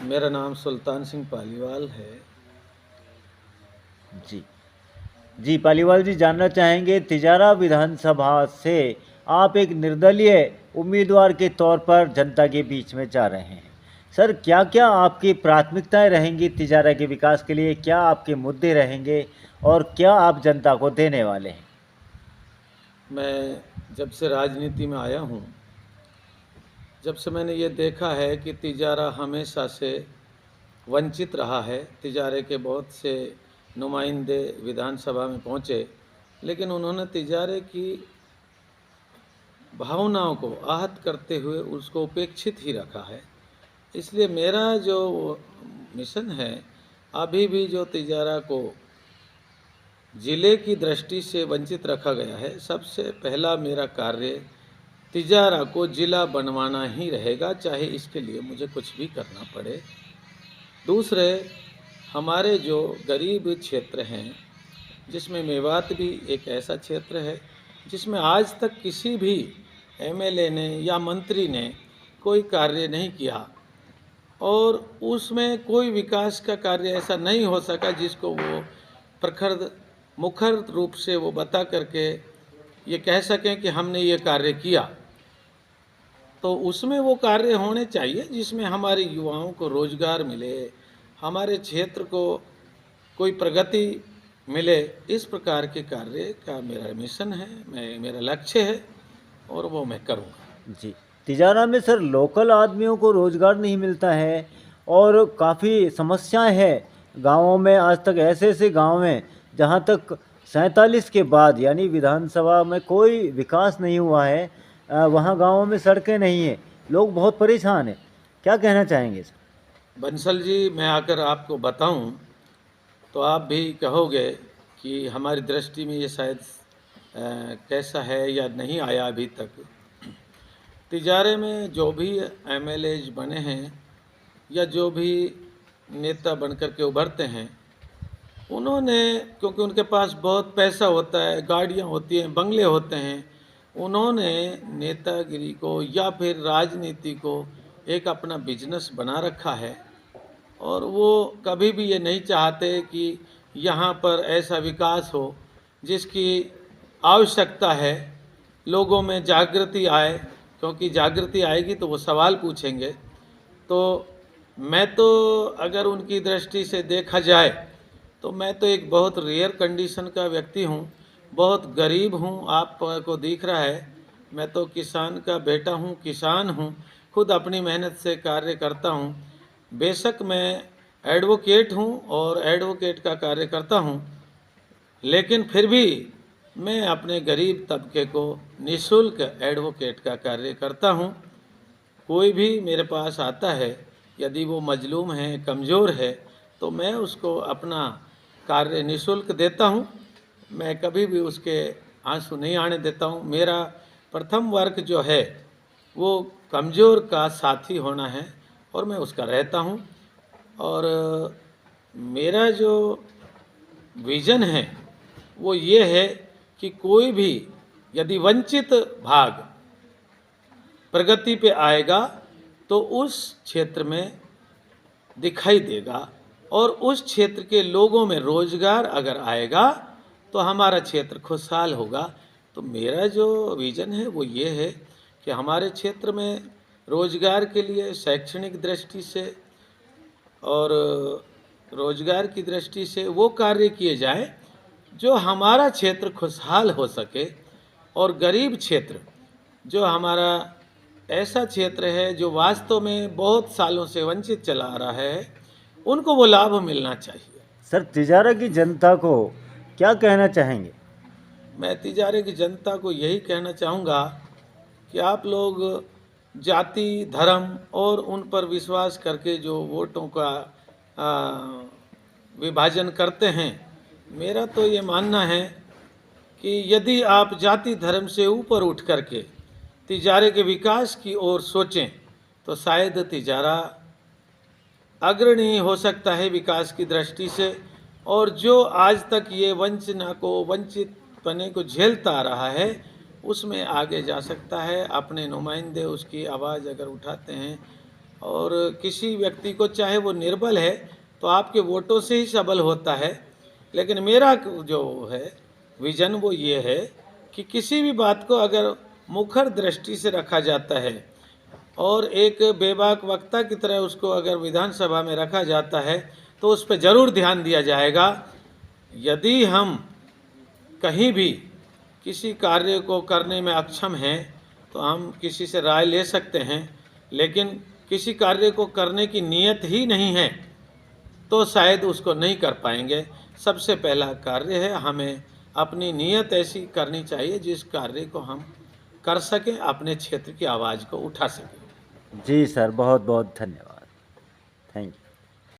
मेरा नाम सुल्तान सिंह पालीवाल है। जी जी पालीवाल जी, जानना चाहेंगे तिजारा विधानसभा से आप एक निर्दलीय उम्मीदवार के तौर पर जनता के बीच में जा रहे हैं। सर, क्या क्या आपकी प्राथमिकताएं रहेंगी तिजारा के विकास के लिए? क्या आपके मुद्दे रहेंगे और क्या आप जनता को देने वाले हैं? मैं जब से राजनीति में आया हूँ, जब से मैंने ये देखा है कि तिजारा हमेशा से वंचित रहा है। तिजारे के बहुत से नुमाइंदे विधानसभा में पहुँचे, लेकिन उन्होंने तिजारे की भावनाओं को आहत करते हुए उसको उपेक्षित ही रखा है। इसलिए मेरा जो मिशन है, अभी भी जो तिजारा को ज़िले की दृष्टि से वंचित रखा गया है, सबसे पहला मेरा कार्य तिजारा को ज़िला बनवाना ही रहेगा, चाहे इसके लिए मुझे कुछ भी करना पड़े। दूसरे, हमारे जो गरीब क्षेत्र हैं, जिसमें मेवात भी एक ऐसा क्षेत्र है जिसमें आज तक किसी भी एमएलए ने या मंत्री ने कोई कार्य नहीं किया, और उसमें कोई विकास का कार्य ऐसा नहीं हो सका जिसको वो प्रखर मुखर रूप से वो बता करके ये कह सकें कि हमने ये कार्य किया। तो उसमें वो कार्य होने चाहिए जिसमें हमारे युवाओं को रोज़गार मिले, हमारे क्षेत्र को कोई प्रगति मिले। इस प्रकार के कार्य का मेरा मिशन है, मेरा लक्ष्य है, और वो मैं करूँगा। जी, तिजारा में सर लोकल आदमियों को रोज़गार नहीं मिलता है और काफ़ी समस्याएं हैं गांवों में। आज तक ऐसे ऐसे गांव हैं जहां तक 47 के बाद यानी विधानसभा में कोई विकास नहीं हुआ है। वहां गांवों में सड़कें नहीं हैं, लोग बहुत परेशान हैं। क्या कहना चाहेंगे सर? बंसल जी, मैं आकर आपको बताऊं तो आप भी कहोगे कि हमारी दृष्टि में ये शायद कैसा है या नहीं आया अभी तक। तिजारे में जो भी एमएलएज बने हैं या जो भी नेता बनकर के उभरते हैं, उन्होंने, क्योंकि उनके पास बहुत पैसा होता है, गाड़ियाँ होती हैं, बंगले होते हैं, उन्होंने नेतागिरी को या फिर राजनीति को एक अपना बिजनेस बना रखा है, और वो कभी भी ये नहीं चाहते कि यहाँ पर ऐसा विकास हो जिसकी आवश्यकता है, लोगों में जागृति आए, क्योंकि जागृति आएगी तो वो सवाल पूछेंगे। तो मैं तो, अगर उनकी दृष्टि से देखा जाए, तो मैं तो एक बहुत रेयर कंडीशन का व्यक्ति हूँ, बहुत गरीब हूँ। आपको दिख रहा है, मैं तो किसान का बेटा हूँ, किसान हूँ, खुद अपनी मेहनत से कार्य करता हूँ। बेशक मैं एडवोकेट हूँ और एडवोकेट का कार्य करता हूँ, लेकिन फिर भी मैं अपने गरीब तबके को निःशुल्क एडवोकेट का कार्य करता हूँ। कोई भी मेरे पास आता है, यदि वो मजलूम है, कमज़ोर है, तो मैं उसको अपना कार्य निःशुल्क देता हूँ। मैं कभी भी उसके आंसू नहीं आने देता हूँ। मेरा प्रथम वर्ग जो है वो कमज़ोर का साथी होना है, और मैं उसका रहता हूँ। और मेरा जो विज़न है वो ये है कि कोई भी यदि वंचित भाग प्रगति पे आएगा तो उस क्षेत्र में दिखाई देगा, और उस क्षेत्र के लोगों में रोज़गार अगर आएगा तो हमारा क्षेत्र खुशहाल होगा। तो मेरा जो विज़न है वो ये है कि हमारे क्षेत्र में रोज़गार के लिए शैक्षणिक दृष्टि से और रोज़गार की दृष्टि से वो कार्य किए जाएं जो हमारा क्षेत्र खुशहाल हो सके, और गरीब क्षेत्र जो हमारा ऐसा क्षेत्र है जो वास्तव में बहुत सालों से वंचित चला आ रहा है, उनको वो लाभ मिलना चाहिए। सर, तिजारा की जनता को क्या कहना चाहेंगे? मैं तिजारे की जनता को यही कहना चाहूँगा कि आप लोग जाति, धर्म और उन पर विश्वास करके जो वोटों का विभाजन करते हैं, मेरा तो ये मानना है कि यदि आप जाति धर्म से ऊपर उठ करके तिजारे के विकास की ओर सोचें तो शायद तिजारा अग्रणी हो सकता है विकास की दृष्टि से, और जो आज तक ये वंचना को, वंचित पने को झेलता आ रहा है, उसमें आगे जा सकता है। अपने नुमाइंदे उसकी आवाज़ अगर उठाते हैं और किसी व्यक्ति को चाहे वो निर्बल है तो आपके वोटों से ही सबल होता है, लेकिन मेरा जो है विज़न वो ये है कि किसी भी बात को अगर मुखर दृष्टि से रखा जाता है और एक बेबाक वक्ता की तरह उसको अगर विधानसभा में रखा जाता है तो उस पर ज़रूर ध्यान दिया जाएगा। यदि हम कहीं भी किसी कार्य को करने में अक्षम हैं तो हम किसी से राय ले सकते हैं, लेकिन किसी कार्य को करने की नीयत ही नहीं है तो शायद उसको नहीं कर पाएंगे। सबसे पहला कार्य है हमें अपनी नीयत ऐसी करनी चाहिए जिस कार्य को हम कर सकें, अपने क्षेत्र की आवाज़ को उठा सकें। जी सर, बहुत बहुत धन्यवाद। Thank you.